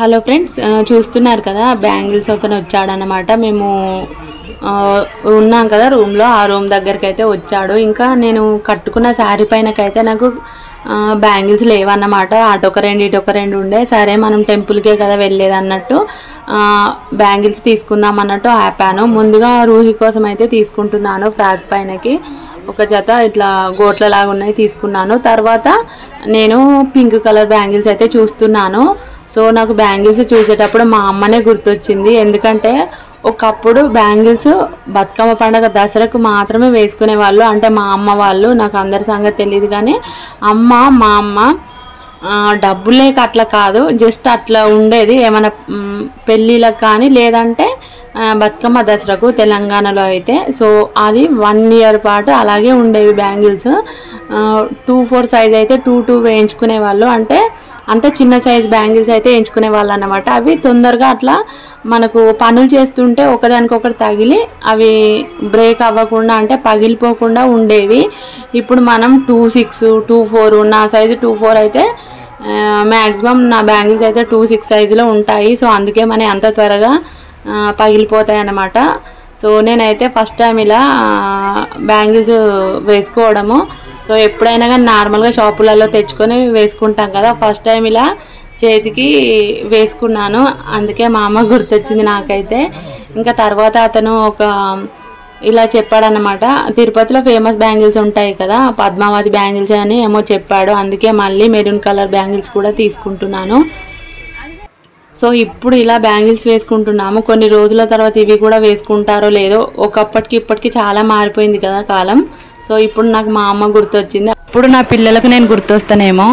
Hello friends, చూస్తున్నారు కదా bangles అతను వచ్చాడనమాట. మేము ఉన్నాం కదా రూమ్లో, ఆ రూమ్ దగ్గరికి అయితే వచ్చాడు. ఇంకా నేను కట్టుకున్న శారీ పైనకైతే నాకు బ్యాంగిల్స్ లేవన్నమాట. అటొక రెండు ఇటొక రెండు ఉండే. సరే మనం టెంపుల్కే కదా వెళ్ళేది అన్నట్టు బ్యాంగిల్స్ తీసుకుందాం అన్నట్టు ఆపాను. ముందుగా రూహి కోసం అయితే తీసుకుంటున్నాను. ఫ్రాక్ పైనకి ఒక జత ఇట్లా గోట్లలాగా ఉన్నాయి తీసుకున్నాను. తర్వాత నేను పింక్ కలర్ బ్యాంగిల్స్ అయితే చూస్తున్నాను. సో నాకు బ్యాంగిల్స్ చూసేటప్పుడు మా అమ్మనే గుర్తొచ్చింది. ఎందుకంటే ఒకప్పుడు బ్యాంగిల్స్ బతుకమ్మ పండుగ దసరాకు మాత్రమే వేసుకునే వాళ్ళు. అంటే మా అమ్మ వాళ్ళు, నాకు అందరి సంగతి తెలియదు కానీ మా అమ్మ డబ్బు లేక అట్లా కాదు, జస్ట్ అట్లా ఉండేది. ఏమైనా పెళ్ళిళ్ళకి కానీ లేదంటే బతుకమ్మ దసరాకు తెలంగాణలో అయితే. సో అది 1 ఇయర్ పాటు అలాగే ఉండేవి బ్యాంగిల్స్. 2-4 సైజ్ అయితే 2 వేయించుకునే వాళ్ళు. అంటే అంత చిన్న సైజ్ బ్యాంగిల్స్ అయితే వేయించుకునే వాళ్ళు అన్నమాట. అవి తొందరగా అట్లా మనకు పనులు చేస్తుంటే ఒకదానికొకటి తగిలి అవి బ్రేక్ అవ్వకుండా, అంటే పగిలిపోకుండా ఉండేవి. ఇప్పుడు మనం 2-6, 2-4, నా సైజు 2-4 అయితే మ్యాక్సిమం నా బ్యాంగిల్స్ అయితే 2-6 సైజులో ఉంటాయి. సో అందుకే మన అంత త్వరగా పగిలిపోతాయి అన్నమాట. సో నేనైతే ఫస్ట్ టైం ఇలా బ్యాంగిల్స్ వేసుకోవడము. సో ఎప్పుడైనా కానీ నార్మల్గా షాపులలో తెచ్చుకొని వేసుకుంటాం కదా, ఫస్ట్ టైం ఇలా చేతికి వేసుకున్నాను. అందుకే మా అమ్మ గుర్తొచ్చింది నాకైతే. ఇంకా తర్వాత అతను ఇలా చెప్పాడనమాట. తిరుపతిలో ఫేమస్ బ్యాంగిల్స్ ఉంటాయి కదా, పద్మావతి బ్యాంగిల్స్ అని ఏమో చెప్పాడు. అందుకే మళ్ళీ మెరూన్ కలర్ బ్యాంగిల్స్ కూడా తీసుకుంటున్నాను. సో ఇప్పుడు ఇలా బ్యాంగిల్స్ వేసుకుంటున్నాము. కొన్ని రోజుల తర్వాత ఇవి కూడా వేసుకుంటారో లేదో. ఒకప్పటికి ఇప్పటికి చాలా మారిపోయింది కదా కాలం. సో ఇప్పుడు నాకు మా అమ్మ గుర్తొచ్చింది. ఇప్పుడు నా పిల్లలకు నేను గుర్తొస్తానేమో.